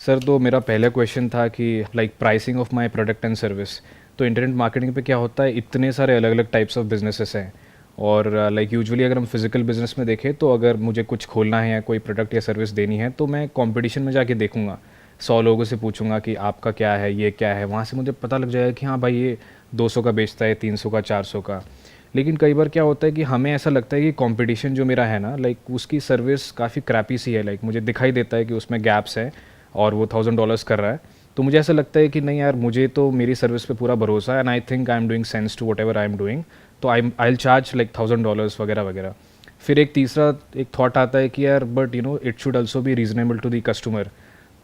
Sir तो मेरा पहला क्वेश्चन था कि like pricing of my product and service. तो इंटरनेट मार्केटिंग पे क्या होता है, इतने सारे अलग अलग टाइप्स ऑफ बिजनेसेस हैं और लाइक यूजुअली अगर हम फिजिकल बिजनेस में देखें तो अगर मुझे कुछ खोलना है या कोई प्रोडक्ट या सर्विस देनी है तो मैं कंपटीशन में जाके देखूंगा, 100 लोगों से पूछूंगा कि आपका क्या है, ये क्या है, वहाँ से मुझे पता लग जाएगा कि हाँ भाई ये 200 का बेचता है, 300 का, 400 का। लेकिन कई बार क्या होता है कि हमें ऐसा लगता है कि कंपटीशन जो मेरा है ना, लाइक उसकी सर्विस काफ़ी क्रैपी सी है, लाइक मुझे दिखाई देता है कि उसमें गैप्स है और वो $1000 कर रहा है। तो मुझे ऐसा लगता है कि नहीं यार, मुझे तो मेरी सर्विस पे पूरा भरोसा है and I think I am doing sense to whatever I am doing, तो आई विल चार्ज लाइक $1000 वगैरह वगैरह। फिर एक तीसरा एक थॉट आता है कि यार but you know it should also be reasonable to the customer.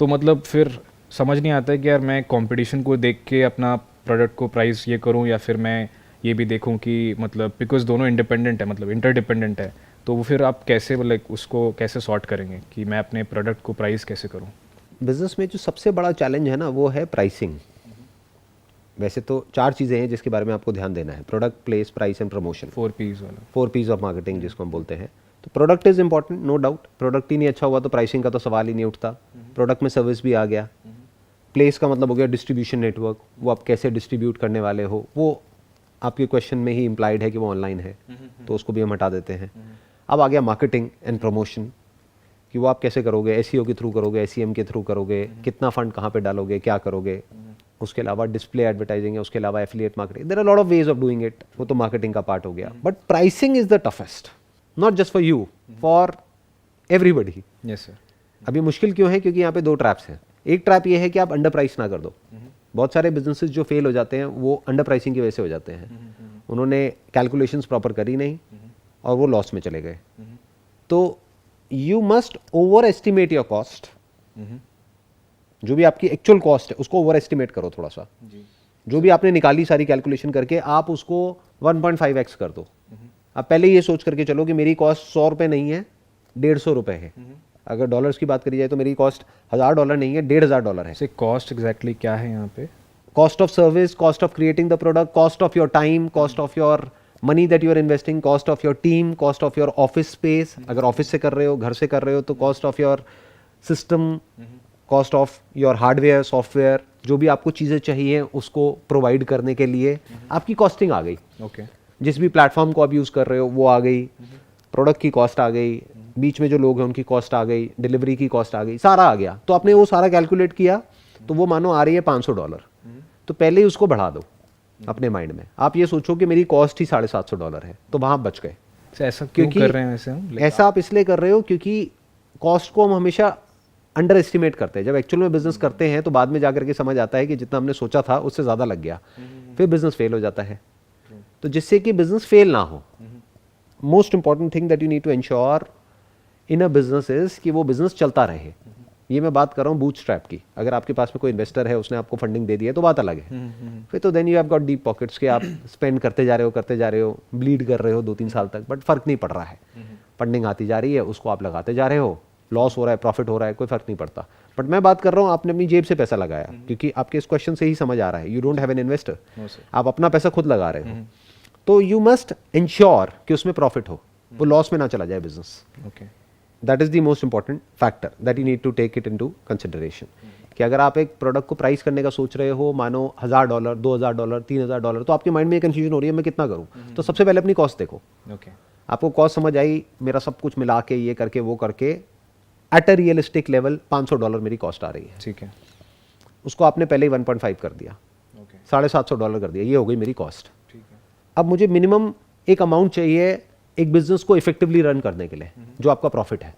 तो मतलब फिर समझ नहीं आता है कि यार मैं कंपटीशन को देख के अपना प्रोडक्ट को प्राइस ये करूं या फिर मैं ये भी देखूं कि मतलब बिकॉज दोनों इंडिपेंडेंट है, मतलब इंटरडिपेंडेंट है। तो वो फिर आप कैसे लाइक उसको कैसे सॉर्ट करेंगे कि मैं अपने प्रोडक्ट को प्राइस कैसे करूं? बिजनेस में जो सबसे बड़ा चैलेंज है ना वो है प्राइसिंग। वैसे तो 4 चीज़ें हैं जिसके बारे में आपको ध्यान देना है: product, place, price and promotion. 4 Ps वाला। 4 Ps ऑफ मार्केटिंग जिसको हम बोलते हैं। तो product is important, no doubt. Product ही नहीं अच्छा हुआ तो प्राइसिंग का तो सवाल ही नहीं उठता। प्रोडक्ट में सर्विस भी आ गया। प्लेस का मतलब हो गया डिस्ट्रीब्यूशन नेटवर्क, वो आप कैसे डिस्ट्रीब्यूट करने वाले हो, वो आपके क्वेश्चन में ही इम्प्लाइड है कि वो ऑनलाइन है, तो उसको भी हम हटा देते हैं। अब आ गया मार्केटिंग एंड प्रमोशन, कि वो आप कैसे करोगे, एसईओ के थ्रू करोगे, एसईएम के थ्रू करोगे, कितना फंड कहाँ पे डालोगे, क्या करोगे। उसके अलावा डिस्प्ले एडवर्टाइजिंग है, उसके अलावा affiliate marketing, there are lot of ways of doing it, वो तो मार्केटिंग का पार्ट हो गया। But pricing is the toughest, not just for you, for everybody. Yes sir. अभी मुश्किल क्यों है? क्योंकि यहाँ पे 2 ट्रैप्स हैं। एक ट्रैप ये है कि आप अंडर प्राइस ना कर दो। बहुत सारे बिजनेसेस जो फेल हो जाते हैं वो अंडर प्राइसिंग की वजह से हो जाते हैं। उन्होंने कैलकुलेशंस प्रॉपर करी नहीं और वो लॉस में चले गए। तो you must over estimate your cost. जो भी आपकी एक्चुअल कॉस्ट है उसको ओवर एस्टिमेट करो थोड़ा सा। जो भी आपने निकाली सारी कैलकुलेशन करके, आप उसको 1.5x कर दो। आप पहले ये सोच करके चलो कि मेरी कॉस्ट 100 रुपये नहीं है, $150 है। अगर डॉलर्स की बात करी जाए तो मेरी कॉस्ट $1000 नहीं है, $1500 है। से कॉस्ट एग्जैक्टली क्या है यहाँ पे? Cost of service, cost of creating the product, cost of your time, cost of your money that you are investing, cost of your team, cost of your office space, अगर office से कर रहे हो, घर से कर रहे हो तो cost of your system, cost of your hardware, software, जो भी आपको चीज़ें चाहिए उसको प्रोवाइड करने के लिए आपकी कॉस्टिंग आ गई। ओके। जिस भी प्लेटफॉर्म को आप यूज़ कर रहे हो वो आ गई, प्रोडक्ट की कॉस्ट आ गई, बीच में जो लोग हैं उनकी कॉस्ट आ गई, डिलीवरी की कॉस्ट आ गई, सारा आ गया। तो आपने वो सारा कैलकुलेट किया तो वो मानो आ रही है $500। तो पहले ही उसको बढ़ा दो अपने माइंड में। आप ये सोचो कि मेरी कॉस्ट ही $750 है, तो वहाँ बच गए। ऐसा क्यों कर रहे हैं वैसे हम? ऐसा आप इसलिए कर रहे हो क्योंकि कॉस्ट को हम हमेशा अंडर एस्टिमेट करते हैं। जब एक्चुअल में बिजनेस करते हैं तो बाद में जाकर के समझ आता है कि जितना हमने सोचा था उससे ज़्यादा लग गया, फिर बिजनेस फेल हो जाता है। तो जिससे कि बिजनेस फेल ना हो, most important thing that you need to ensure in a business is कि वो बिजनेस चलता रहे। ये मैं बात कर रहा हूँ बूटस्ट्रैप की। अगर आपके पास में कोई इन्वेस्टर है, उसने आपको फंडिंग दे दी है तो बात अलग है। फिर तो then you have got deep pockets के आप स्पेंड करते जा रहे हो, ब्लीड कर रहे हो 2-3 साल तक, बट फर्क नहीं पड़ रहा है। फंडिंग आती जा रही है, उसको आप लगाते जा रहे हो, लॉस हो रहा है, प्रॉफिट हो रहा है, कोई फर्क नहीं पड़ता। बट मैं बात कर रहा हूँ आपने अपनी जेब से पैसा लगाया, क्योंकि आपके इस क्वेश्चन से ही समझ आ रहा है, you don't have an investor, आप अपना पैसा खुद लगा रहे हो। तो यू मस्ट इंश्योर कि उसमें प्रॉफिट हो, वो लॉस में ना चला जाए business. Okay. That is the most important factor that you need to take it into consideration. कि अगर आप एक प्रोडक्ट को प्राइस करने का सोच रहे हो, मानो $1000, $2000, $3000, तो आपके माइंड में कंफ्यूजन हो रही है मैं कितना करूं। तो सबसे पहले अपनी कॉस्ट देखो। ओके। आपको कॉस्ट समझ आई, मेरा सब कुछ मिला के ये करके वो करके एट अ रियलिस्टिक लेवल $500 मेरी कॉस्ट आ रही है। ठीक है। उसको आपने पहले ही 1.5 कर दिया, ओके। $750 कर दिया, ये हो गई मेरी कॉस्ट। ठीक है। अब मुझे मिनिमम एक अमाउंट चाहिए एक बिजनेस को इफेक्टिवली रन करने के लिए, जो आपका प्रॉफिट है।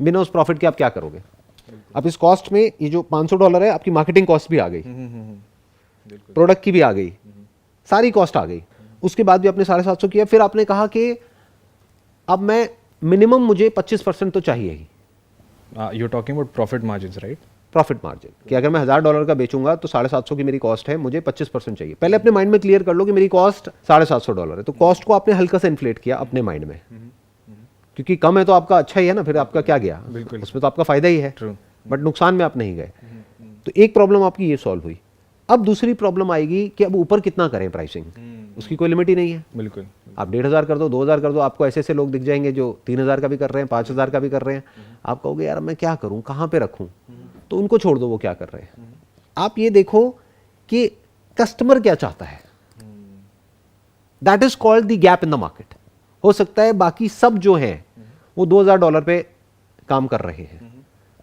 बिना उस प्रॉफिट के आप क्या करोगे? अब इस कॉस्ट में ये जो $500 है, आपकी मार्केटिंग कॉस्ट भी आ गई, प्रोडक्ट की भी आ गई, सारी कॉस्ट आ गई। उसके बाद भी आपने 750 किया। फिर आपने कहा कि अब मैं मिनिमम मुझे 25% तो चाहिए ही। You talking about profit margins, right? Profit margin कि अगर मैं $1000 का बेचूंगा तो 750 की मेरी कॉस्ट है, मुझे 25% चाहिए। पहले अपने माइंड में क्लियर कर लो कि मेरी कॉस्ट $750 है। तो कॉस्ट को आपने हल्का सा इन्फ्लेट किया अपने माइंड में, क्योंकि कम है तो आपका अच्छा ही है ना, फिर आपका क्या गया, उसमें तो आपका फायदा ही है, बट नुकसान में आप नहीं गए। तो एक प्रॉब्लम आपकी ये सॉल्व हुई। अब दूसरी प्रॉब्लम आएगी कि अब ऊपर कितना करें प्राइसिंग, उसकी कोई लिमिट ही नहीं है। बिल्कुल। आप 1500 कर दो, 2000 कर दो, आपको ऐसे ऐसे लोग दिख जाएंगे जो 3000 का भी कर रहे हैं, 5000 का भी कर रहे हैं। आप कहोगे यार मैं क्या करूं, कहां पे रखूं? तो उनको छोड़ दो वो क्या कर रहे हैं। आप ये देखो कि कस्टमर क्या चाहता है, that is called the gap in the market. हो सकता है बाकी सब जो हैं वो $2000 पे काम कर रहे हैं,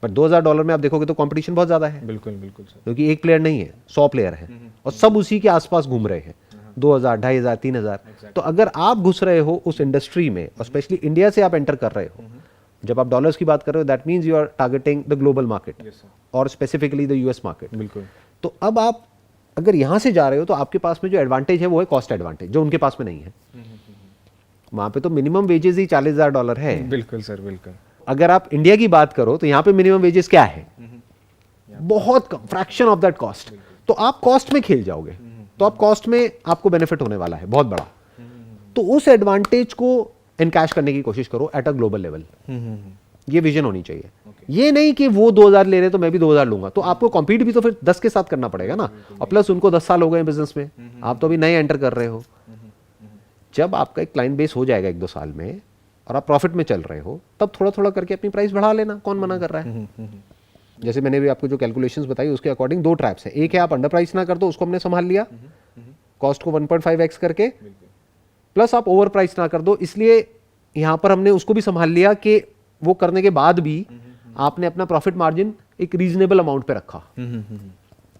पर $2000 में आप देखोगे तो कंपटीशन बहुत ज्यादा है, बिल्कुल बिल्कुल सर। क्योंकि एक प्लेयर नहीं है, 100 प्लेयर है और सब उसी के आसपास घूम रहे हैं, 2000, 2500, 3000। तो अगर आप घुस रहे हो उस इंडस्ट्री में और स्पेशली इंडिया से आप एंटर कर रहे हो, जब आप डॉलर्स की बात कर रहे हो, that means you are targeting the global market yes sir. और स्पेसिफिकली द यूएस मार्केट। बिल्कुल तो अब आप अगर यहां से जा रहे हो तो आपके पास में जो एडवांटेज है वो है कॉस्ट एडवांटेज, जो उनके पास में नहीं है। वहां पे तो मिनिमम वेजेस ही $40,000 है। बिल्कुल सर बिल्कुल। अगर आप इंडिया की बात करो तो यहाँ पे मिनिमम वेजेस क्या है, बहुत कम, फ्रैक्शन ऑफ दैट कॉस्ट। तो आप कॉस्ट में खेल जाओगे, तो आप कॉस्ट में आपको बेनिफिट होने वाला है बहुत बड़ा। तो उस एडवांटेज को एनकैश करने की कोशिश करो एट अ ग्लोबल लेवल। ये विजन होनी चाहिए। ये नहीं कि वो 2000 ले रहे तो मैं भी 2000 लूंगा, तो आपको कॉम्पीट भी तो फिर 10 के साथ करना पड़ेगा ना। और प्लस उनको 10 साल हो गए बिजनेस में, आप तो अभी नए एंटर कर रहे हो। जब आपका एक क्लाइंट बेस हो जाएगा 1-2 साल में और आप प्रॉफिट में चल रहे हो, तब थोड़ा थोड़ा करके अपनी प्राइस बढ़ा लेना, कौन मना कर रहा है। जैसे मैंने भी आपको जो कैलकुलेशंस बताई उसके अकॉर्डिंग 2 ट्रैप्स है। एक है आप अंडर प्राइस ना कर दो, उसको हमने संभाल लिया कॉस्ट को 1.5x करके, प्लस आप ओवर प्राइस ना कर दो, इसलिए यहां पर हमने उसको भी संभाल लिया कि वो करने के बाद भी आपने अपना प्रॉफिट मार्जिन एक रीजनेबल अमाउंट पे रखा,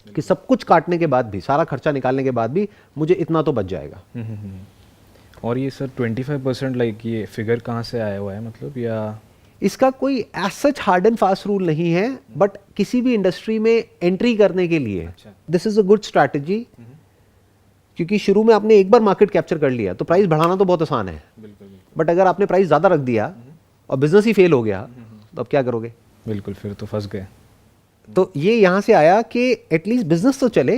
कि सब कुछ काटने के बाद भी, सारा खर्चा निकालने के बाद भी मुझे इतना तो बच जाएगा। और ये सर 25% लाइक ये फिगर कहाँ से आया हुआ है, मतलब या इसका कोई as such hard and fast rule नहीं है, बट किसी भी इंडस्ट्री में एंट्री करने के लिए this is a good strategy. क्योंकि शुरू में आपने एक बार मार्केट कैप्चर कर लिया तो प्राइस बढ़ाना तो बहुत आसान है, बट अगर आपने प्राइस ज्यादा रख दिया और बिजनेस ही फेल हो गया तो अब क्या करोगे। बिल्कुल, फिर तो फंस गए। तो ये यहां से आया कि एटलीस्ट बिजनेस तो चले।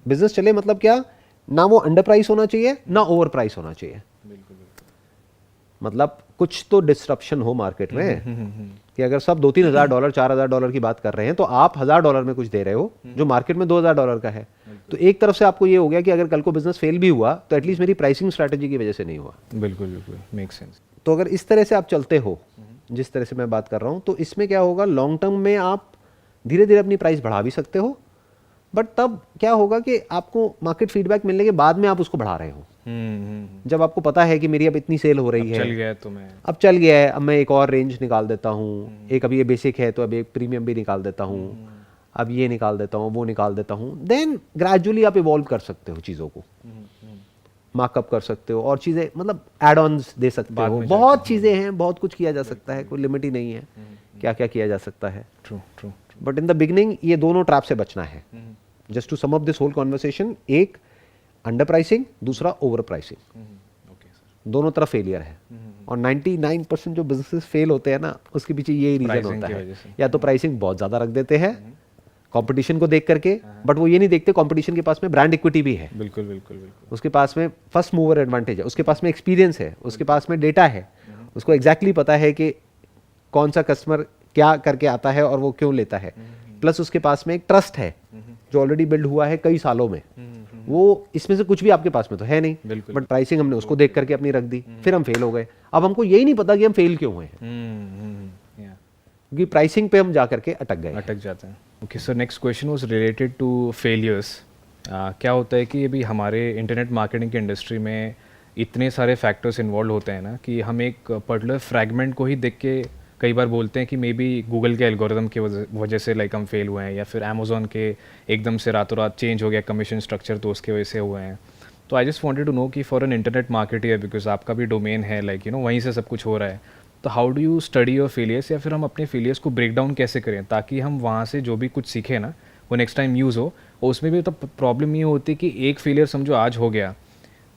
बिजनेस चले मतलब क्या, ना वो अंडर प्राइस होना चाहिए ना ओवर प्राइस होना चाहिए। मतलब कुछ तो डिस्ट्रप्शन हो मार्केट में, कि अगर सब $2-3 हज़ार, $4,000 की बात कर रहे हैं तो आप $1,000 में कुछ दे रहे हो जो मार्केट में $2,000 का है। तो एक तरफ से आपको ये हो गया कि अगर कल को बिजनेस फेल भी हुआ तो एटलीस्ट मेरी प्राइसिंग स्ट्रैटेजी की वजह से नहीं हुआ। बिल्कुल बिल्कुल, मेक सेंस। तो अगर इस तरह से आप चलते हो, जिस तरह से मैं बात कर रहा हूं, तो इसमें क्या होगा, लॉन्ग टर्म में आप धीरे धीरे अपनी प्राइस बढ़ा भी सकते हो, बट तब क्या होगा कि आपको मार्केट फीडबैक मिलने के बाद में आप उसको बढ़ा रहे हो। जब आपको पता है कि मेरी अब इतनी सेल हो रही है, चल गया तो मैं अब चल गया है, अब मैं एक और रेंज निकाल देता हूँ, एक अभी ये बेसिक है तो अब एक प्रीमियम भी निकाल देता हूँ, अब ये निकाल देता हूँ, वो निकाल देता हूँ। देन ग्रेजुअली आप इवॉल्व कर सकते हो चीज़ों को, मार्कअप कर सकते हो और चीज़ें, मतलब एड ऑन्स दे सकते हो। बहुत चीज़ें हैं, बहुत कुछ किया जा सकता है, कोई लिमिट ही नहीं है क्या क्या किया जा सकता है। True true. But in the beginning ये दोनों ट्रैप से बचना है। Just to sum up this whole conversation, एक अंडर प्राइसिंग, दूसरा ओवर प्राइसिंग, दोनों तरफ फेलियर है। और 99% जो बिजनेसेस फेल होते हैं ना, उसके पीछे यही रीजन होता है, या तो प्राइसिंग बहुत ज्यादा रख देते हैं कंपटीशन को देख करके, बट वो ये नहीं देखते कंपटीशन के पास में ब्रांड इक्विटी भी है, बिल्कुल बिल्कुल बिल्कुल, उसके पास में फर्स्ट मूवर एडवांटेज है, उसके पास में एक्सपीरियंस है, उसके पास में डेटा है, उसको एग्जैक्टली पता है कि कौन सा कस्टमर क्या करके आता है और वो क्यों लेता है, प्लस उसके पास में एक ट्रस्ट है जो ऑलरेडी बिल्ड हुआ है कई सालों में। वो इसमें से कुछ भी आपके पास में तो है नहीं, बट प्राइसिंग हमने उसको देख करके अपनी रख दी, फिर हम फेल हो गए। अब हमको यही नहीं पता कि हम फेल क्यों हुए हैं, क्योंकि प्राइसिंग पे हम जा करके अटक जाते हैं। Okay sir, next question was related to failures. क्या होता है कि अभी हमारे इंटरनेट मार्केटिंग की इंडस्ट्री में इतने सारे फैक्टर्स इन्वॉल्व होते हैं ना, कि हम एक पर्टिकुलर फ्रैगमेंट को ही देख के कई बार बोलते हैं कि मे बी गूगल के एल्गोरिदम की वजह से लाइक हम फेल हुए हैं, या फिर अमेजोन के एकदम से रातों रात चेंज हो गया कमीशन स्ट्रक्चर तो उसके वजह से हुए हैं। तो I just wanted to know कि for an internet marketer, because आपका भी डोमेन है, लाइक वहीं से सब कुछ हो रहा है, तो how do you study your failures, या फिर हम अपने फेलियर्स को ब्रेक डाउन कैसे करें ताकि हम वहाँ से जो भी कुछ सीखें ना वो नेक्स्ट टाइम यूज़ हो। और उसमें भी तो प्रॉब्लम ये होती है कि एक फेलियर समझो आज हो गया,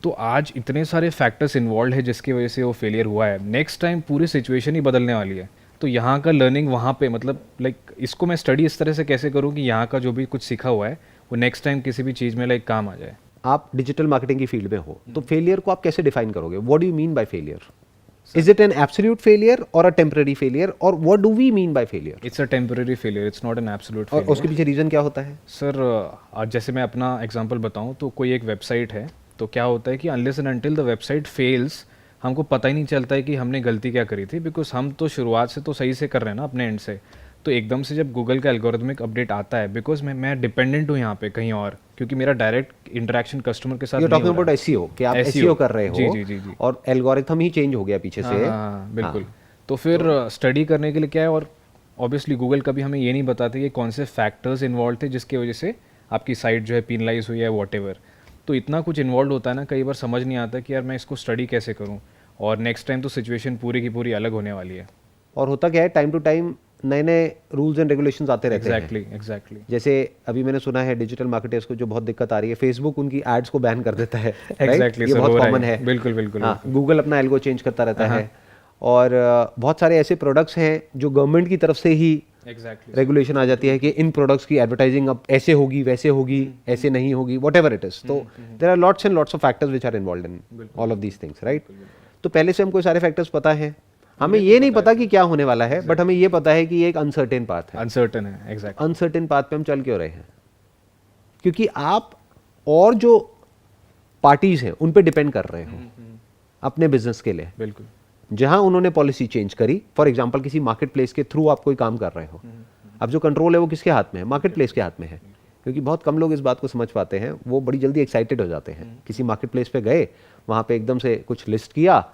तो आज इतने सारे फैक्टर्स इन्वॉल्व है जिसकी वजह से वो फेलियर हुआ है, नेक्स्ट टाइम पूरी सिचुएशन ही बदलने वाली है। तो यहाँ का लर्निंग वहाँ पे, मतलब लाइक इसको मैं स्टडी इस तरह से कैसे करूँ कि यहाँ का जो भी कुछ सीखा हुआ है वो नेक्स्ट टाइम किसी भी चीज़ में लाइक काम आ जाए। आप डिजिटल मार्केटिंग की फील्ड में हो तो फेलियर को आप कैसे डिफाइन करोगे? What do you mean by failure? Is it an absolute failure or a temporary failure, or what do we mean by failure? It's a temporary failure, it's not an absolute failure. और उसके पीछे reason क्या होता है? Sir आज जैसे मैं अपना एग्जांपल बताऊं तो कोई एक वेबसाइट है, तो क्या होता है कि unless and until the website fails हमको पता ही नहीं चलता है कि हमने गलती क्या करी थी, बिकॉज हम तो शुरुआत से तो सही से कर रहे हैं ना अपने एंड से। तो एकदम से जब गूगल का एल्गोरिथमिक अपडेट आता है, बिकॉज मैं डिपेंडेंट हूँ यहाँ पे कहीं और, क्योंकि मेरा डायरेक्ट इंटरेक्शन कस्टमर के साथ यू नहीं टॉकिंग हो अबाउट रहा। एसईओ कि आप SEO एसईओ कर रहे जी हो जी जी जी। और एल्गोरिथम ही चेंज हो गया पीछे हाँ से। हाँ हाँ, बिल्कुल। तो फिर स्टडी करने के लिए क्या है, और ऑब्वियसली गूगल कभी हमें ये नहीं बताते कि कौन से फैक्टर्स इन्वॉल्व थे जिसकी वजह से आपकी साइट जो है पिनलाइज हुई है वॉट एवर। तो इतना कुछ इन्वॉल्व होता है ना, कई बार समझ नहीं आता कि यार मैं इसको स्टडी कैसे करूँ, और नेक्स्ट टाइम तो सिचुएशन पूरी की पूरी अलग होने वाली है। और होता क्या है, टाइम टू टाइम नए नए रूल्स एंड रेगुलेशंस आते रहते हैं। एग्जैक्टली। जैसे अभी मैंने सुना है डिजिटल मार्केटर्स को जो बहुत दिक्कत आ रही है, फेसबुक उनकी एड्स को बैन कर देता है। Exactly, ये sir, बहुत हो रहा कॉमन है। बिल्कुल बिल्कुल। हाँ, गूगल अपना एल्गो चेंज करता रहता है। और बहुत सारे ऐसे प्रोडक्ट्स हैं जो गवर्नमेंट की तरफ से ही एग्जैक्टली रेगुलेशन आ जाती है कि इन प्रोडक्ट्स की एडवर्टाइजिंग अब ऐसे होगी, वैसे होगी, ऐसे नहीं होगी, वट एवर इट इज। तो there are lots and lots of factors which are involve in all of these things, right. तो पहले से हमको सारे फैक्टर्स पता है, हमें ये नहीं पता कि क्या होने वाला है, बट हमें ये पता है कि ये एक अनसर्टेन पाथ है। अनसर्टन है, एग्जैक्टली। अनसर्टेन पाथ पे हम चल क्यों रहे हैं? क्योंकि आप और जो पार्टीज हैं उन पे डिपेंड कर रहे हो अपने बिजनेस के लिए। बिल्कुल। जहां उन्होंने पॉलिसी चेंज करी, फॉर एग्जांपल किसी मार्केट प्लेस के थ्रू आप कोई काम कर रहे हो, अब जो कंट्रोल है वो किसके हाथ में है? मार्केट प्लेस के हाथ में है। क्योंकि बहुत कम लोग इस बात को समझ पाते हैं, वो बड़ी जल्दी एक्साइटेड हो जाते हैं। किसी मार्केट प्लेस पे गए, वहां पे एकदम से कुछ लिस्ट किया,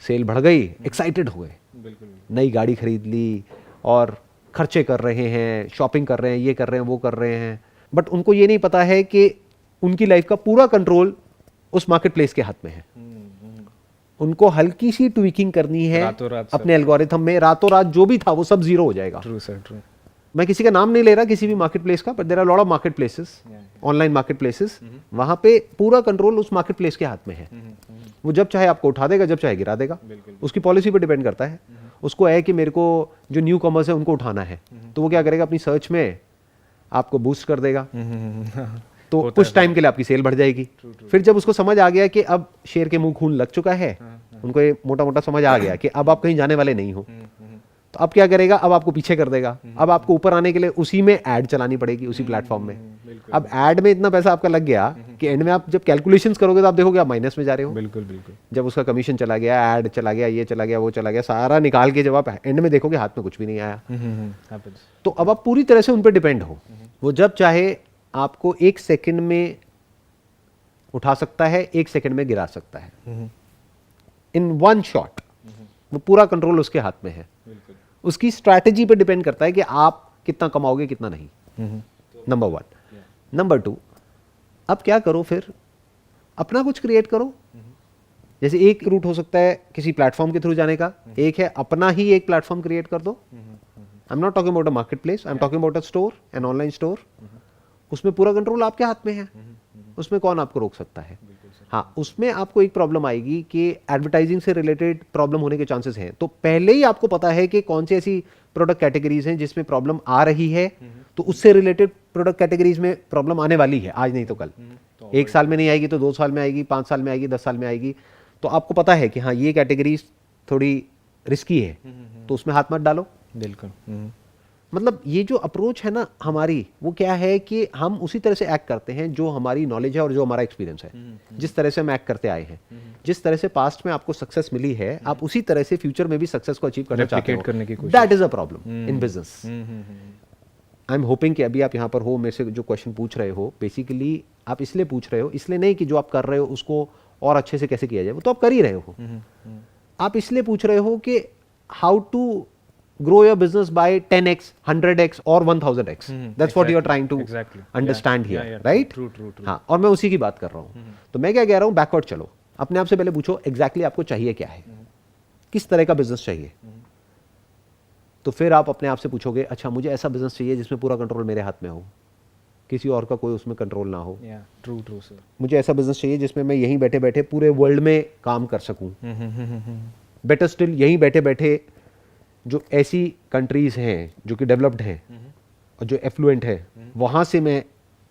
सेल बढ़ गई, एक्साइटेड हो गए, बिल्कुल। नई गाड़ी खरीद ली और खर्चे कर रहे हैं, शॉपिंग कर रहे हैं, ये कर रहे हैं, वो कर रहे हैं। बट उनको ये नहीं पता है कि उनकी लाइफ का पूरा कंट्रोल उस मार्केट प्लेस के हाथ में है। उनको हल्की सी ट्वीकिंग करनी है रातों रात, सर। अपने एल्गोरिथम में, रातों रात जो भी था वो सब जीरो हो जाएगा। True sir, true. मैं किसी का नाम नहीं ले रहा किसी भी मार्केट प्लेस का, but there are lot of market places, online market places. वहां पे पूरा कंट्रोल उस मार्केट प्लेस के हाथ में है। वो जब चाहे आपको उठा देगा, जब चाहे गिरा देगा। उसकी पॉलिसी पे डिपेंड करता है। उसको है कि मेरे को जो न्यू कमर्स है उनको उठाना है, तो वो क्या करेगा, अपनी सर्च में आपको बूस्ट कर देगा, तो कुछ टाइम के लिए आपकी सेल बढ़ जाएगी। फिर जब उसको समझ आ गया कि अब शेर के मुंह खून लग चुका है, उनको ये मोटा मोटा समझ आ गया कि अब आप कहीं जाने वाले नहीं हो, तो अब क्या करेगा, अब आपको पीछे कर देगा। अब आपको ऊपर आने के लिए उसी में ऐड चलानी पड़ेगी, उसी प्लेटफॉर्म में। अब ऐड में इतना पैसा आपका लग गया कि एंड में आप जब कैलकुलेशंस करोगे तो आप देखोगे आप माइनस में जा रहे हो। बिल्कुल बिल्कुल। जब उसका कमीशन चला गया, ऐड चला गया, ये चला गया, वो चला गया, सारा निकाल के जब आप एंड में देखोगे हाथ में कुछ भी नहीं आया। तो अब आप पूरी तरह से उन पर डिपेंड हो। वो जब चाहे आपको 1 सेकंड में उठा सकता है, 1 सेकंड में गिरा सकता है, इन वन शॉट। वो पूरा कंट्रोल उसके हाथ में है। उसकी स्ट्रैटेजी पे डिपेंड करता है कि आप कितना कमाओगे, कितना नहीं। नंबर 1। नंबर 2, अब क्या करो, फिर अपना कुछ क्रिएट करो। जैसे एक रूट हो सकता है किसी प्लेटफॉर्म के थ्रू जाने का, एक है अपना ही एक प्लेटफॉर्म क्रिएट कर दो। I am not talking about a market place, I am talking about a store, an online store. उसमें पूरा कंट्रोल आपके हाथ में है, उसमें कौन आपको रोक सकता है? हाँ, उसमें आपको एक प्रॉब्लम आएगी कि एडवर्टाइजिंग से रिलेटेड प्रॉब्लम होने के चांसेस हैं। तो पहले ही आपको पता है कि कौन सी ऐसी प्रोडक्ट कैटेगरीज हैं जिसमें प्रॉब्लम आ रही है, तो उससे रिलेटेड प्रोडक्ट कैटेगरीज में प्रॉब्लम आने वाली है, आज नहीं तो कल। 1 साल में नहीं आएगी तो 2 साल में आएगी, 5 साल में आएगी, 10 साल में आएगी। तो आपको पता है कि हाँ, ये कैटेगरीज थोड़ी रिस्की है, तो उसमें हाथ मत डालो। बिल्कुल। मतलब ये जो अप्रोच है ना हमारी, वो क्या है कि हम उसी तरह से एक्ट करते हैं जो हमारी नॉलेज है और जो हमारा एक्सपीरियंस है। जिस तरह से हम एक्ट करते आए हैं, जिस तरह से पास्ट में आपको सक्सेस मिली है, आप उसी तरह से फ्यूचर में भी सक्सेस को अचीव करना चाहते Replicate करने की हो। कोशिश। That is a problem in business. I am hoping कि अभी आप यहाँ पर हो, मेरे से जो क्वेश्चन पूछ रहे हो, बेसिकली आप इसलिए पूछ रहे हो, इसलिए नहीं कि जो आप कर रहे हो उसको और अच्छे से कैसे किया जाए, वो तो आप कर ही रहे हो। आप इसलिए पूछ रहे हो कि how to grow your business by 10x, 100x or 1000x. That's what you are trying to understand here, right? True. हाँ, और मैं उसी की बात कर रहा हूँ। तो मैं क्या कह रहा हूँ, बैकवर्ड चलो, अपने आप से पहले पूछो एग्जैक्टली आपको चाहिए क्या है, किस तरह का बिजनेस चाहिए। तो फिर आप अपने आप से पूछोगे, अच्छा मुझे ऐसा बिजनेस चाहिए जिसमें पूरा कंट्रोल मेरे हाथ में हो, किसी और का कोई उसमें कंट्रोल ना हो। True sir. मुझे ऐसा बिजनेस चाहिए जिसमें मैं यहीं बैठे बैठे पूरे वर्ल्ड में काम कर सकूं। बेटर स्टिल, यहीं बैठे बैठे जो ऐसी कंट्रीज हैं जो कि डेवलप्ड हैं और जो एफ्लुएंट है, वहाँ से मैं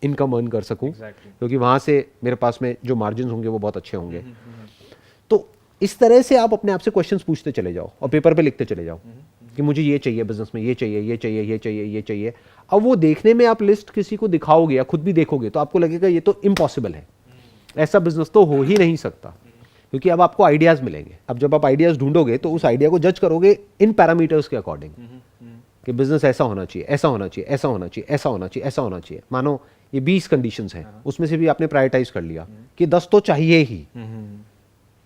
इनकम अर्न कर सकूं, क्योंकि वहाँ से मेरे पास में जो मार्जिन होंगे वो बहुत अच्छे होंगे। तो इस तरह से आप अपने आप से क्वेश्चंस पूछते चले जाओ और पेपर पे लिखते चले जाओ कि मुझे ये चाहिए बिजनेस में, ये चाहिए, ये चाहिए, ये चाहिए, ये चाहिए। अब वो देखने में आप लिस्ट किसी को दिखाओगे या खुद भी देखोगे तो आपको लगेगा ये तो इम्पॉसिबल है, ऐसा बिजनेस तो हो ही नहीं सकता। क्योंकि अब आपको आइडियाज मिलेंगे। अब जब आप आइडियाज ढूंढोगे तो उस आइडिया को जज करोगे इन पैरामीटर्स के अकॉर्डिंग कि बिजनेस ऐसा होना चाहिए, ऐसा होना चाहिए, ऐसा होना चाहिए, ऐसा होना चाहिए, ऐसा होना चाहिए, मानो ये 20 कंडीशंस हैं, उसमें से भी आपने प्रायोरिटाइज कर लिया कि 10 तो चाहिए ही,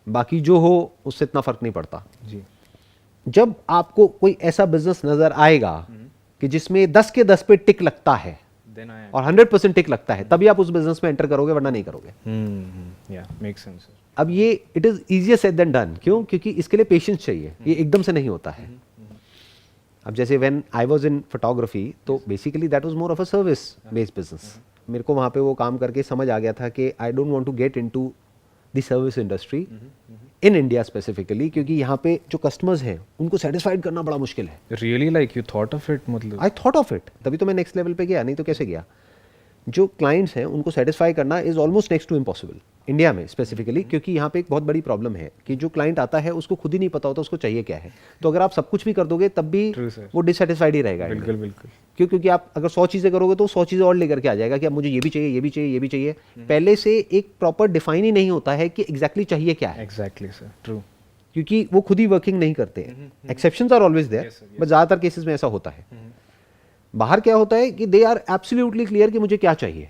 बाकी जो हो उससे इतना फर्क नहीं पड़ता। जी। जब आपको कोई ऐसा बिजनेस नजर आएगा कि जिसमें 10 के 10 पे टिक लगता है Then I और 100% टिक लगता है, तभी आप उस बिजनेस में एंटर करोगे, वरना नहीं करोगे। या मेक सेंस। अब ये it is easier said than done. क्यों? क्योंकि इसके लिए पेशेंस चाहिए, ये एकदम से नहीं होता है। अब जैसे when I was in photography, तो basically that was more of a service based business. मेरे को वहाँ पे वो काम करके समझ आ गया था कि I don't want to get into the service industry in India specifically, क्योंकि यहाँ पे जो कस्टमर्स हैं उनको सेटिस्फाइड करना बड़ा मुश्किल है। Really like you thought of it, मतलब आई थॉट ऑफ इट, तभी तो मैं नेक्स्ट लेवल पे गया, नहीं तो कैसे गया। जो क्लाइंट्स हैं उनको सेटिस्फाई करना is almost next to impossible India में स्पेसिफिकली, क्योंकि यहाँ पे एक बहुत बड़ी प्रॉब्लम है कि जो क्लाइंट आता है उसको खुद ही नहीं पता होता उसको चाहिए क्या है। तो अगर आप सब कुछ भी कर दोगे तब भी True, sir. वो डिससेटिस्फाइड ही रहेगा। बिल्कुल बिल्कुल। क्यों? क्योंकि आप अगर 100 चीज़ें करोगे तो 100 चीज़ें और लेकर के आ जाएगा कि अब मुझे ये भी चाहिए, ये भी चाहिए, ये भी चाहिए। पहले से एक प्रॉपर डिफाइन ही नहीं होता है कि एग्जैक्टली चाहिए क्या है, एग्जैक्टली सर, ट्रू। क्योंकि वो खुद ही वर्किंग नहीं करते। Exceptions are always there, but ज़्यादातर केसेस में ऐसा होता है। बाहर क्या होता है कि दे आर एब्सोल्युटली क्लियर कि मुझे क्या चाहिए,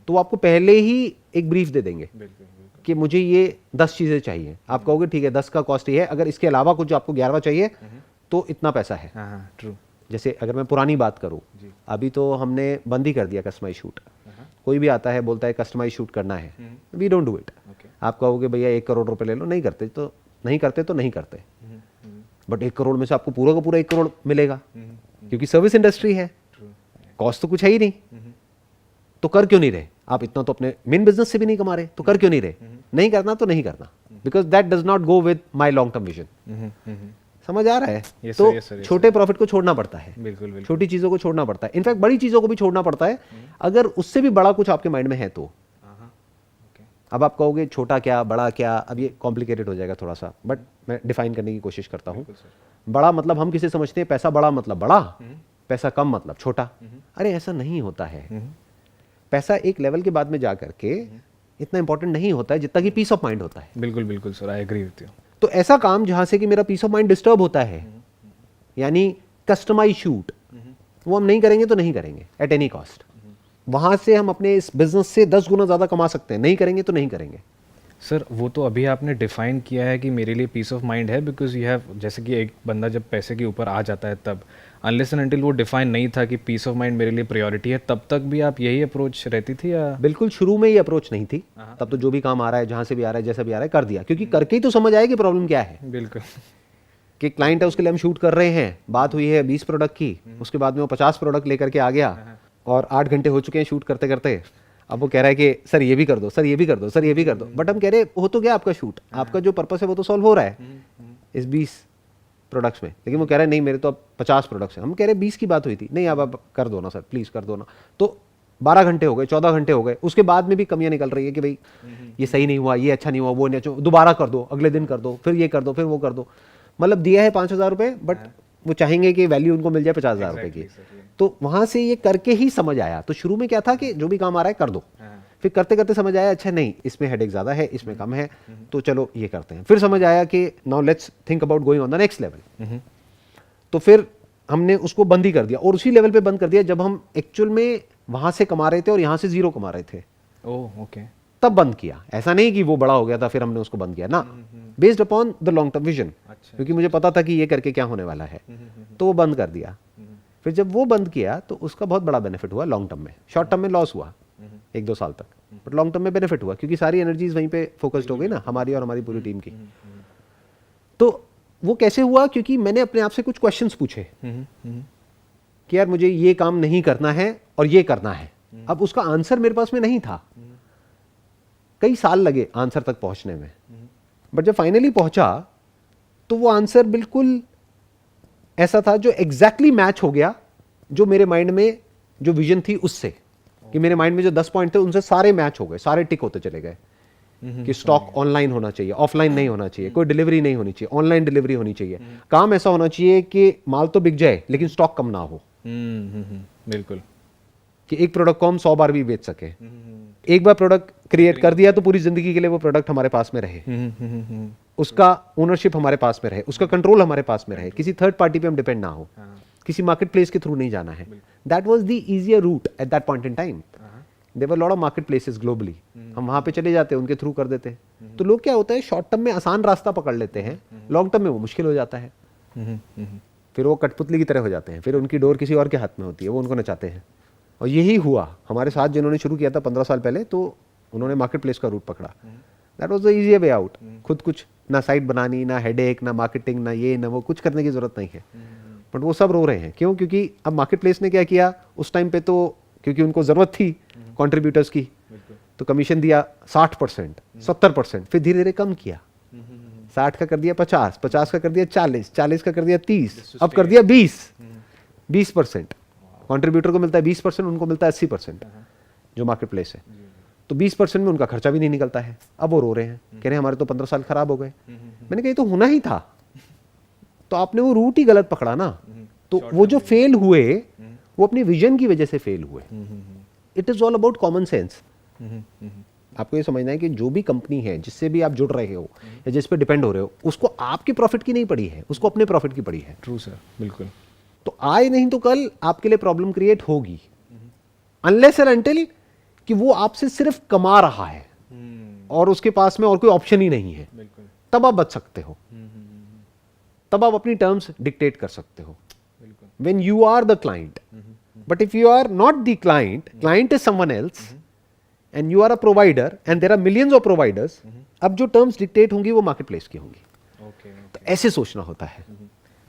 तो वो आपको पहले ही एक ब्रीफ दे देंगे कि मुझे ये 10 चीज़ें चाहिए। आप कहोगे ठीक है 10 का कॉस्ट ये है, अगर इसके अलावा कुछ आपको 11वां चाहिए तो इतना पैसा है। हाँ ट्रू। जैसे अगर मैं पुरानी बात करूं, अभी तो हमने बंद ही कर दिया कस्टमाइज शूट। कोई भी आता है बोलता है कस्टमाइज शूट करना है, वी डोंट डू इट। आप कहोगे भैया 1 करोड़ रुपए ले लो, नहीं करते तो नहीं करते। बट 1 करोड़ में से आपको पूरा का पूरा 1 करोड़ मिलेगा, क्योंकि सर्विस इंडस्ट्री है, कॉस्ट तो कुछ है ही नहीं। तो कर क्यों नहीं रहे आप? इतना तो अपने मेन बिजनेस से भी नहीं कमा रहे, तो कर क्यों नहीं रहे? नहीं करना तो नहीं करना, because that does not go with my long term vision. समझ आ रहा है? Yes, तो sir, yes, sir, yes, छोटे प्रॉफिट को छोड़ना पड़ता है, बिल्कुल बिल्कुल। छोटी चीजों को छोड़ना पड़ता है, इनफैक्ट बड़ी चीजों को भी छोड़ना पड़ता है अगर उससे भी बड़ा कुछ आपके माइंड में है तो। अब आप कहोगे छोटा क्या बड़ा क्या, अब ये कॉम्प्लिकेटेड हो जाएगा थोड़ा सा, बट मैं डिफाइन करने की कोशिश करता हूँ। बड़ा मतलब हम किसे समझते हैं? पैसा बड़ा मतलब बड़ा, पैसा कम मतलब छोटा। अरे ऐसा नहीं होता है। पैसा एक लेवल के बाद में जा करके इतना इंपॉर्टेंट नहीं होता है जितना कि पीस ऑफ माइंड होता है। बिल्कुल बिल्कुल sir, I agree with you. तो ऐसा काम जहां से कि मेरा पीस ऑफ माइंड डिस्टर्ब होता है, यानी कस्टमाइज शूट, वो हम नहीं करेंगे तो नहीं करेंगे एट एनी कॉस्ट। वहां से हम अपने इस बिजनेस से 10 गुना ज्यादा कमा सकते हैं, नहीं करेंगे तो नहीं करेंगे। सर वो तो अभी आपने डिफाइन किया है कि मेरे लिए पीस ऑफ माइंड है, बिकॉज यू हैव, जैसे कि एक बंदा जब पैसे के ऊपर आ जाता है तब, अनलेस एंड अनटिल वो डिफाइन नहीं था कि पीस ऑफ माइंड मेरे लिए प्रायोरिटी है, तब तक भी आप यही अप्रोच रहती थी या? बिल्कुल शुरू में ये अप्रोच नहीं थी, तब तो जो भी काम आ रहा है, जहां से भी आ रहा है, जैसा भी आ रहा है कर दिया, क्योंकि करके ही तो समझ आया कि प्रॉब्लम क्या है। बिल्कुल। कि क्लाइंट है उसके लिए हम शूट कर रहे हैं, बात हुई है 20 प्रोडक्ट की, उसके बाद में वो 50 प्रोडक्ट लेकर के आ गया और 8 घंटे हो चुके हैं शूट करते करते। अब वो कह रहा है कि सर ये भी कर दो, सर ये भी कर दो, सर ये भी कर दो। बट हम कह रहे हो तो गया आपका शूट, आपका जो पर्पस है वो तो सॉल्व हो रहा है इस 20 प्रोडक्ट्स में, लेकिन वो कह रहा है नहीं मेरे तो अब 50 प्रोडक्ट्स हैं। हम कह रहे हैं 20 की बात हुई थी, नहीं अब कर दो ना सर, प्लीज़ कर दो ना। तो 12 घंटे हो गए, 14 घंटे हो गए, उसके बाद में भी कमियां निकल रही है कि भाई ये सही नहीं हुआ, ये अच्छा नहीं हुआ, वो नहीं अच्छा, दोबारा कर दो, अगले दिन कर दो, फिर ये कर दो, फिर वो कर दो। मतलब दिया है 5,000 रुपये, बट वो चाहेंगे कि वैल्यू उनको मिल जाए 50,000 रुपये की। तो वहां से ये करके ही समझ आया। तो शुरू में क्या था कि जो भी काम आ रहा है कर दो, फिर करते करते समझ आया अच्छा नहीं इसमें हेडेक ज़्यादा है, इसमें कम है, तो चलो ये करते हैं। फिर समझ आया कि now let's think about going on the next level. तो फिर हमने उसको बंद ही कर दिया, और उसी लेवल पे बंद कर दिया जब हम एक्चुअल में वहां से कमा रहे थे और यहाँ से 0 कमा रहे थे, ओह ओके, तब बंद किया। ऐसा नहीं कि वो बड़ा हो गया था फिर हमने उसको बंद किया ना, based upon the long term vision, क्योंकि मुझे पता था कि ये करके क्या होने वाला है, तो वो बंद कर दिया। फिर जब वो बंद किया तो उसका बहुत बड़ा बेनिफिट हुआ लॉन्ग टर्म में। शॉर्ट टर्म में लॉस हुआ 1-2 साल तक, बट लॉन्ग टर्म में बेनिफिट हुआ क्योंकि सारी एनर्जीज वहीं पे फोकस्ड हो गई ना, हमारी और हमारी पूरी टीम की। तो वो कैसे हुआ? क्योंकि मैंने अपने आप से कुछ क्वेश्चंस पूछे कि यार मुझे ये काम नहीं करना है और ये करना है। अब उसका आंसर मेरे पास में नहीं था, कई साल लगे आंसर तक पहुंचने में, बट जब फाइनली पहुंचा तो वो आंसर बिल्कुल ऐसा था जो एग्जैक्टली मैच हो गया जो मेरे माइंड में जो विजन थी उससे, कि मेरे माइंड में जो 10 पॉइंट थे उनसे सारे मैच हो गए, सारे टिक होते चले गए। कि स्टॉक ऑनलाइन होना चाहिए, ऑफलाइन नहीं होना चाहिए, कोई डिलीवरी नहीं होनी चाहिए, ऑनलाइन डिलीवरी होनी चाहिए, काम ऐसा होना चाहिए कि माल तो बिक जाए लेकिन स्टॉक कम ना हो, बिल्कुल, कि एक प्रोडक्ट को हम 100 बार भी बेच सके। एक बार प्रोडक्ट क्रिएट कर दिया तो पूरी जिंदगी के लिए वो प्रोडक्ट हमारे पास में रहे, उसका ओनरशिप हमारे पास में रहे, उसका कंट्रोल हमारे पास में रहे, किसी थर्ड पार्टी पे हम डिपेंड ना हो, किसी मार्केट प्लेस के थ्रू नहीं जाना है. That was the easier route at that point in time. There were lot of market places globally. हम वहां पे चले जाते हैं, उनके थ्रू कर देते हैं. तो लोग क्या होता है, शॉर्ट टर्म में आसान रास्ता पकड़ लेते हैं, लॉन्ग टर्म में वो मुश्किल हो जाता है. फिर वो कठपुतली की तरह हो जाते हैं, फिर उनकी डोर किसी और के हाथ में होती है, वो उनको नचाते हैं. और यही हुआ हमारे साथ, जिन्होंने शुरू किया था 15 साल पहले, तो उन्होंने मार्केट प्लेस का रूट पकड़ा. That was the easy way out. खुद कुछ ना साइट बनानी, ना हेडेक, ना मार्केटिंग, ना ये ना वो, कुछ करने की जरूरत नहीं है. बट वो सब रो रहे हैं. क्यों? क्योंकि अब मार्केट प्लेस ने क्या किया उस टाइम पे, तो क्योंकि उनको जरूरत थी कंट्रीब्यूटर्स की, तो कमीशन दिया 60%, 70%, फिर धीरे धीरे कम किया. 60 का कर दिया 50, 50 का कर दिया 40, 40 का कर दिया 30, अब कर दिया 20%. कंट्रीब्यूटर को मिलता है 20%, उनको मिलता है 80% जो मार्केट प्लेस है. तो 20% में उनका खर्चा भी नहीं निकलता है. अब वो रो रहे हैं, कह रहे हैं हमारे तो 15 साल खराब हो गए. मैंने कहा ये तो होना ही था. तो आपने वो रूट ही गलत पकड़ा ना. तो वो जो फेल हुए वो अपनी विजन की वजह से फेल हुए. It is all about common sense. आपको ये समझना है कि जो भी कंपनी है जिससे भी आप जुड़ रहे हो या जिस पे डिपेंड हो रहे हो, उसको आपकी प्रॉफिट की नहीं पड़ी है, उसको अपने प्रॉफिट की पड़ी है. ट्रू सर, बिल्कुल. तो आज नहीं तो कल आपके लिए प्रॉब्लम क्रिएट होगी, अनलेस एंड अनटिल कि वो आपसे सिर्फ कमा रहा है और उसके पास में और कोई ऑप्शन ही नहीं है. तब आप बच सकते हो, तब आप अपनी टर्म्स डिक्टेट कर सकते हो. When you are the client. But if you are not the client, client is someone else and you are a provider and there are millions of providers, अब जो टर्म्स डिक्टेट होंगी वो market place की होंगी. तो ऐसे सोचना होता है.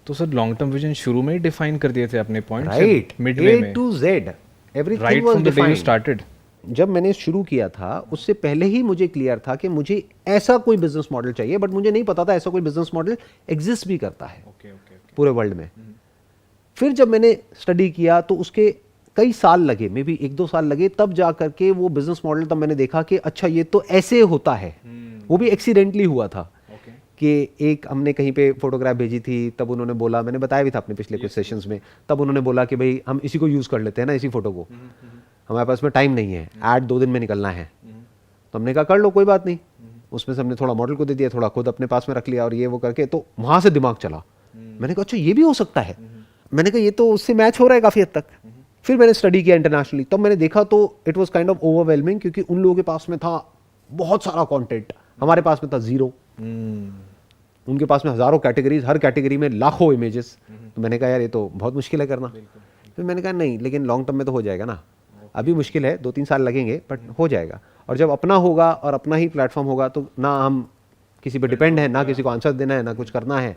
तो सर लॉन्ग टर्म विजन शुरू में ही डिफाइन कर दिए थे अपने पॉइंट, राइट, मिडवे A में, to Z, everything right was from the day you defined. Started. जब मैंने शुरू किया था उससे पहले ही मुझे क्लियर था कि मुझे ऐसा कोई बिजनेस मॉडल चाहिए, बट मुझे नहीं पता था ऐसा कोई बिजनेस मॉडल एग्जिस्ट भी करता है पूरे वर्ल्ड में. फिर जब मैंने स्टडी किया तो उसके कई साल लगे, मे बी 1-2 साल लगे, तब जा करके वो बिजनेस मॉडल, तब मैंने देखा कि अच्छा ये तो ऐसे होता है. वो भी एक्सीडेंटली हुआ था कि एक हमने कहीं पे फोटोग्राफ भेजी थी, तब उन्होंने बोला, मैंने बताया भी था अपने पिछले कुछ सेशंस में, तब उन्होंने बोला कि भाई हम इसी को यूज कर लेते हैं ना, इसी फोटो को, हमारे पास में टाइम नहीं है, ऐड 2 दिन में निकलना है. तो हमने कहा कर लो, कोई बात नहीं. उसमें से हमने थोड़ा मॉडल को दे दिया, थोड़ा खुद अपने पास में रख लिया और ये वो करके, तो वहां से दिमाग चला. मैंने कहा अच्छा ये भी हो सकता है. मैंने कहा ये तो उससे मैच हो रहा है काफी हद तक. फिर मैंने स्टडी किया इंटरनेशनली, तब मैंने देखा तो it was kind of overwhelming, क्योंकि उन लोगों के पास में था बहुत सारा कंटेंट, हमारे पास में था 0. उनके पास में हजारों कैटेगरीज, हर कैटेगरी में लाखों इमेजेस. तो मैंने कहा यार ये तो बहुत मुश्किल है करना. फिर मैंने कहा नहीं, लेकिन लॉन्ग टर्म में तो हो जाएगा ना. अभी मुश्किल है, 2-3 साल लगेंगे, बट हो जाएगा. और जब अपना होगा और अपना ही प्लेटफॉर्म होगा, तो ना हम किसी पे डिपेंड है, ना किसी को आंसर देना है, ना कुछ करना है,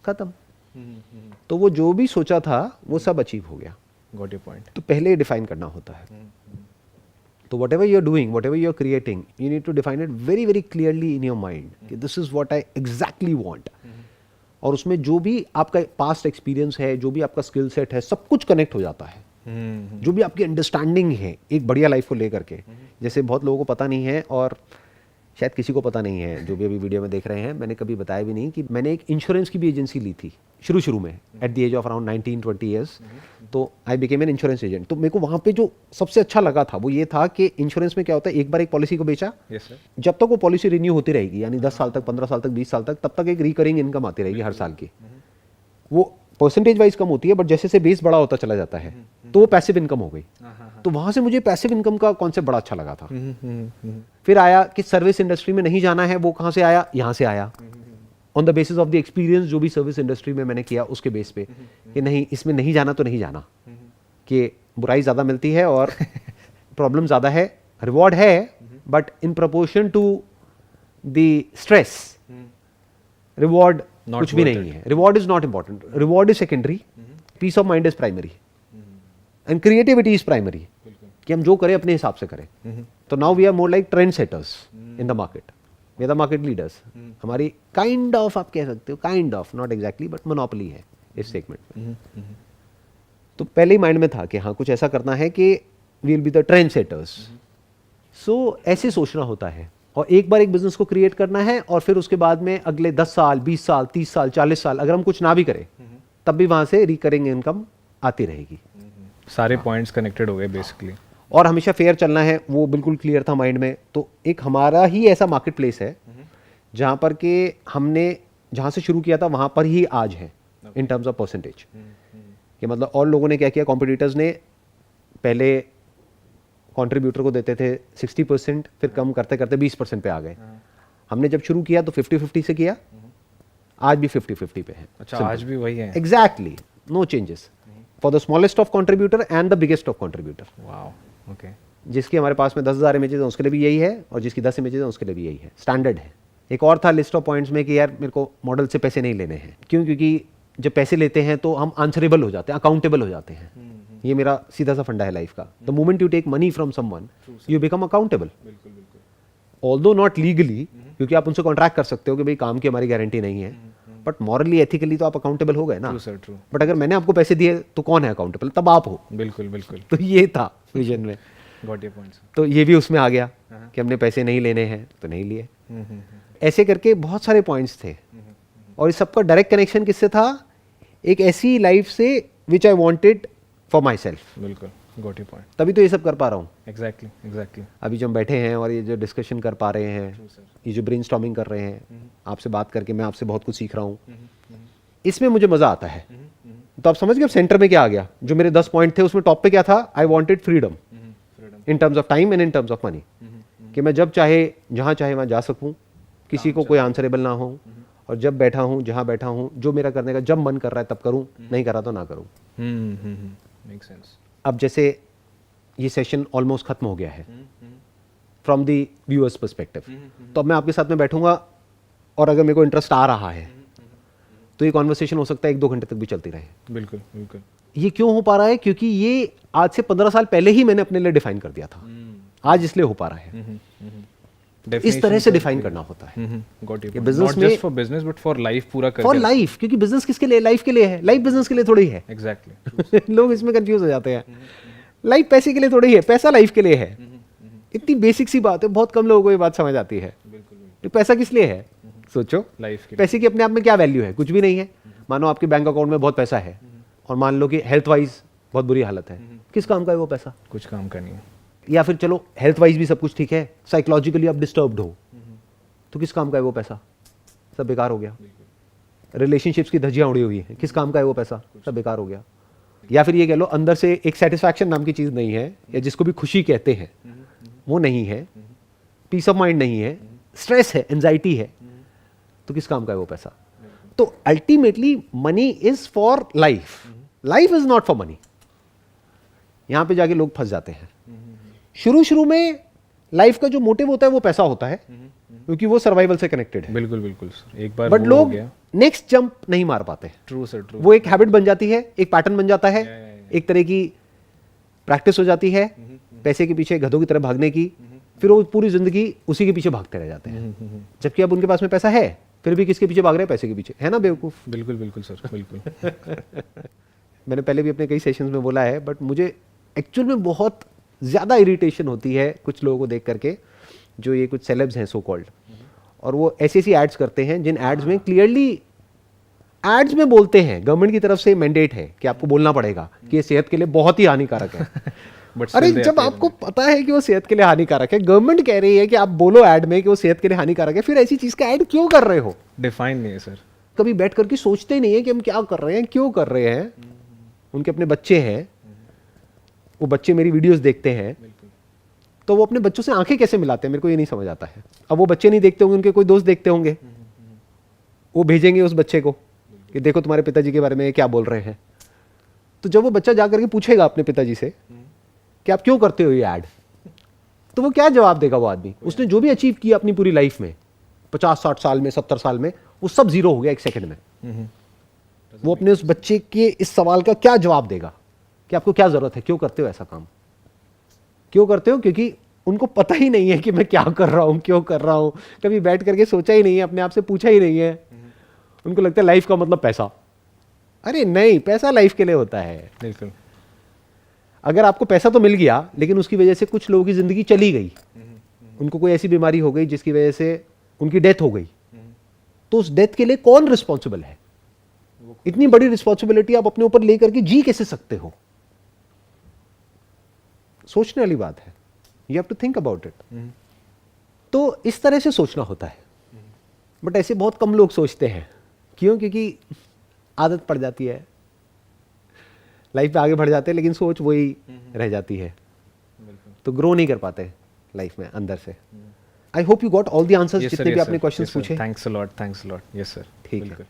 खत्म. तो वो जो भी सोचा था वो सब अचीव हो गया. Got your point. तो पहले डिफाइन करना होता है. तो whatever you are doing, whatever you are creating, you need to define it very very clearly in your mind कि this is what I exactly want. और उसमें जो भी आपका पास्ट एक्सपीरियंस है, जो भी आपका स्किल सेट है, सब कुछ कनेक्ट हो जाता है. जो भी आपकी अंडरस्टैंडिंग है एक बढ़िया लाइफ को लेकर के, जैसे बहुत लोगों को पता नहीं है और शायद किसी को पता नहीं है जो भी अभी वीडियो में देख रहे हैं, मैंने कभी बताया भी नहीं कि मैंने एक इंश्योरेंस की भी एजेंसी ली थी शुरू में at the age of around 19-20 years. तो I became an insurance agent. तो मेरे को वहाँ पे जो सबसे अच्छा लगा था वो ये था कि इंश्योरेंस में क्या होता है, एक बार एक पॉलिसी को बेचा, जब तक वो पॉलिसी रिन्यू होती रहेगी, यानी 10 साल तक, 15 साल तक, 20 साल तक, तब तक एक रिकरिंग इनकम आती रहेगी हर साल की. वो परसेंटेज वाइज कम होती है, बट जैसे से बेस बड़ा होता चला जाता है तो वो पैसिव इनकम हो गई. तो वहां से मुझे पैसिव इनकम का कॉन्सेप्ट बड़ा अच्छा लगा था. फिर आया कि सर्विस इंडस्ट्री में नहीं जाना है, वो कहां से आया, यहां से आया, on the basis of the experience जो भी सर्विस इंडस्ट्री में मैंने किया उसके बेस पे, कि नहीं इसमें नहीं जाना तो नहीं जाना, कि बुराई ज्यादा मिलती है और प्रॉब्लम ज्यादा है, रिवॉर्ड है but in proportion to the stress, reward कुछ भी नहीं है. Reward is not important, reward is secondary, peace of mind is primary and creativity is primary, कि हम जो करें अपने हिसाब से करें. तो now we are more like trend setters in the market, we are the market leaders. हमारी काइंड ऑफ, आप कह सकते हो kind of, not exactly, but monopoly है इस सेगमेंट में. तो पहले ही माइंड में था कि हाँ कुछ ऐसा करना है कि we will be the trend setters. So ऐसे सोचना होता है, और एक बार एक बिजनेस को क्रिएट करना है, और फिर उसके बाद में अगले 10 साल, 20 साल, 30 साल, 40 साल अगर हम कुछ ना भी करें, तब भी वहां से रिकरिंग इनकम आती रहेगी. सारे पॉइंट्स कनेक्टेड हो गए बेसिकली. और हमेशा फेयर चलना है, वो बिल्कुल क्लियर था माइंड में. तो एक हमारा ही ऐसा मार्केट प्लेस है जहां पर के हमने जहां से शुरू किया था वहां पर ही आज है इन टर्म्स ऑफ परसेंटेज. कि मतलब और लोगों ने क्या किया, कॉम्पिटिटर्स ने पहले कंट्रीब्यूटर को देते थे 60%, फिर कम करते करते 20% पे आ गए। हमने जब शुरू किया तो 50-50 से किया, आज भी 50-50 पे है। अच्छा, आज भी वही है। Exactly, no changes for the smallest of contributor and the biggest of contributor. Wow, okay. जिसकी हमारे पास में 10,000 इमेजेस हैं उसके लिए भी यही है, और जिसकी 10 इमेजेस हैं उसके लिए भी यही है, स्टैंडर्ड है। एक और था लिस्ट ऑफ पॉइंट्स में कि यार मेरे को मॉडल से पैसे नहीं लेने हैं। क्यों? क्योंकि जब पैसे लेते हैं तो हम आंसरेबल हो जाते हैं, अकाउंटेबल हो जाते हैं। ये मेरा सीधा सा फंडा है लाइफ का। The moment you take money from someone you become accountable, although not legally, क्योंकि आप उनसे कॉन्ट्रैक्ट कर सकते हो कि भाई काम की हमारी गारंटी नहीं है, बट मॉरली एथिकली तो आप अकाउंटेबल हो गए ना। ट्रू। बट अगर मैंने आपको पैसे दिए तो कौन है अकाउंटेबल? तब आप हो। बिल्कुल बिल्कुल। तो ये था विजन में। Got your points. तो ये भी उसमें आ गया कि हमने पैसे नहीं लेने हैं तो नहीं लिए। ऐसे करके बहुत सारे पॉइंट्स थे, और इस सबका डायरेक्ट कनेक्शन किससे था? एक ऐसी लाइफ से which I wanted for myself. बिल्कुल, गॉट योर पॉइंट। तभी तो ये सब कर पा रहा हूँ। एग्जैक्टली। अभी जो हम बैठे हैं और ये जो डिस्कशन कर पा रहे हैं, ये जो ब्रेनस्टॉर्मिंग कर रहे हैं, आपसे बात करके मैं आपसे बहुत कुछ सीख रहा हूँ, इसमें मुझे मजा आता है। तो आप समझ गए सेंटर में क्या आ गया? जो मेरे 10 पॉइंट थे उसमें टॉप पे क्या था? I wanted freedom in terms of time and in terms of money, कि मैं जब चाहे जहाँ चाहे वहाँ जा सकूँ, किसी को कोई आंसरेबल ना हो, और जब बैठा हूँ जहाँ बैठा हूँ जो मेरा करने का जब मन कर रहा है तब करूँ, नहीं कर रहा तो ना करूँ। Make sense. अब जैसे ये सेशन ऑलमोस्ट खत्म हो गया है फ्रॉम द व्यूअर्स पर्सपेक्टिव, तो अब मैं आपके साथ में बैठूंगा, और अगर मेरे को इंटरेस्ट आ रहा है तो ये कॉन्वर्सेशन हो सकता है 1-2 घंटे तक भी चलती रहे। बिल्कुल बिल्कुल। ये क्यों हो पा रहा है? क्योंकि ये आज से 15 साल पहले ही मैंने अपने लिए डिफाइन कर दिया था, आज इसलिए हो पा रहा है। इस तरह से डिफाइन करना होता है गॉट योर। business नॉट में- just for business but for life पूरा करके। फॉर लाइफ, क्योंकि बिजनेस किसके लिए? लाइफ के लिए है। लाइफ बिजनेस के लिए थोड़ी है। एग्जैक्टली। लोग इसमें कंफ्यूज हो जाते हैं। लाइफ पैसे के लिए थोड़ी है, पैसा लाइफ के लिए है। इतनी बेसिक सी बात है, बहुत कम लोगों को ये बात समझ आती है। बिल्कुल। पैसा किस लिए है? सोचो, लाइफ के पैसे की अपने आप में क्या वैल्यू है? कुछ भी नहीं है। मानो आपके बैंक अकाउंट में बहुत पैसा है, और मान लो कि हेल्थ वाइज बहुत बुरी हालत है, किस काम का है वो पैसा? कुछ काम का नहीं है। या फिर चलो हेल्थ वाइज भी सब कुछ ठीक है, साइकोलॉजिकली आप डिस्टर्ब्ड हो, तो किस काम का है वो पैसा? सब बेकार हो गया। रिलेशनशिप्स की धज्जियां उड़ी हुई हैं, किस काम का है वो पैसा? सब बेकार हो गया। या फिर ये कह लो अंदर से एक सेटिस्फैक्शन नाम की चीज नहीं है, या जिसको भी खुशी कहते हैं वो नहीं है, पीस ऑफ माइंड नहीं है, स्ट्रेस है, एंजाइटी है, तो किस काम का है वो पैसा? तो ultimately money is for life, life is not for money. यहां पे जाके लोग फंस जाते हैं। शुरू में लाइफ का जो मोटिव होता है वो पैसा होता है, क्योंकि वो सर्वाइवल से कनेक्टेड है। बिल्कुल बिल्कुल सर। एक बार बट वो हो लोग गया। नेक्स्ट जंप नहीं मार पाते। True sir, true. वो एक हैबिट बन जाती है, एक पैटर्न बन जाता है, एक तरह की प्रैक्टिस हो जाती है पैसे के पीछे गधों की तरह भागने की। फिर वो पूरी जिंदगी उसी के पीछे भागते रह जाते हैं, जबकि अब उनके पास में पैसा है, फिर भी किसके पीछे भाग रहे हैं? पैसे के पीछे। है ना बेवकूफ? बिल्कुल बिल्कुल सर, बिल्कुल। मैंने पहले भी अपने कई सेशंस में बोला है, बट मुझे एक्चुअल में बहुत ज़्यादा इरिटेशन होती है कुछ लोगों को देख करके, जो ये कुछ सेलेब्स हैं सो कॉल्ड, और वो ऐसी ऐसी एड्स करते हैं जिन एड्स में क्लियरली एड्स में बोलते हैं, गवर्नमेंट की तरफ से मैंडेट है कि आपको बोलना पड़ेगा कि ये सेहत के लिए बहुत ही हानिकारक है। But अरे still they जब appear आपको पता है कि वो सेहत के लिए हानिकारक है, गवर्नमेंट कह रही है कि आप बोलो ऐड में कि वो सेहत के लिए हानिकारक है, फिर ऐसी चीज का ऐड क्यों कर रहे हो? डिफाइन नहीं है सर। कभी बैठ करके सोचते ही नहीं है कि हम क्या कर रहे हैं, क्यों कर रहे हैं। उनके अपने बच्चे हैं, वो बच्चे मेरी वीडियोस देखते हैं, तो वो अपने बच्चों से आंखें कैसे मिलाते हैं, मेरे को ये नहीं समझ आता है। अब वो बच्चे नहीं देखते होंगे, उनके कोई दोस्त देखते होंगे, वो भेजेंगे उस बच्चे को कि देखो तुम्हारे पिताजी के बारे में क्या बोल रहे हैं। तो जब वो बच्चा जाकर के पूछेगा अपने पिताजी से कि आप क्यों करते हो ये ऐड, तो वो क्या जवाब देगा? वो आदमी, उसने जो भी अचीव किया अपनी पूरी लाइफ में, 50-60 साल में, 70 साल में, वो सब जीरो हो गया एक सेकंड में। वो अपने उस बच्चे के इस सवाल का क्या जवाब देगा कि आपको क्या जरूरत है, क्यों करते हो ऐसा काम, क्यों करते हो? क्योंकि उनको पता ही नहीं है कि मैं क्या कर रहा हूं, क्यों कर रहा हूं। कभी बैठ करके सोचा ही नहीं है, अपने आप से पूछा ही नहीं है। उनको लगता है लाइफ का मतलब पैसा। अरे नहीं, पैसा लाइफ के लिए होता है। बिल्कुल। अगर आपको पैसा तो मिल गया, लेकिन उसकी वजह से कुछ लोगों की जिंदगी चली गई, उनको कोई ऐसी बीमारी हो गई जिसकी वजह से उनकी डेथ हो गई, तो उस डेथ के लिए कौन रिस्पॉन्सिबल है? इतनी बड़ी रिस्पॉन्सिबिलिटी आप अपने ऊपर लेकर के जी कैसे सकते हो? सोचने वाली बात है। You have to think about it. तो इस तरह से सोचना होता है, बट ऐसे बहुत कम लोग सोचते हैं। क्यों? क्योंकि आदत पड़ जाती है। लाइफ में आगे बढ़ जाते हैं लेकिन सोच वही रह जाती है, तो ग्रो नहीं कर पाते लाइफ में अंदर से। I hope you got all the answers जितने भी आपने क्वेश्चंस पूछे। Thanks a lot, yes sir. ठीक है।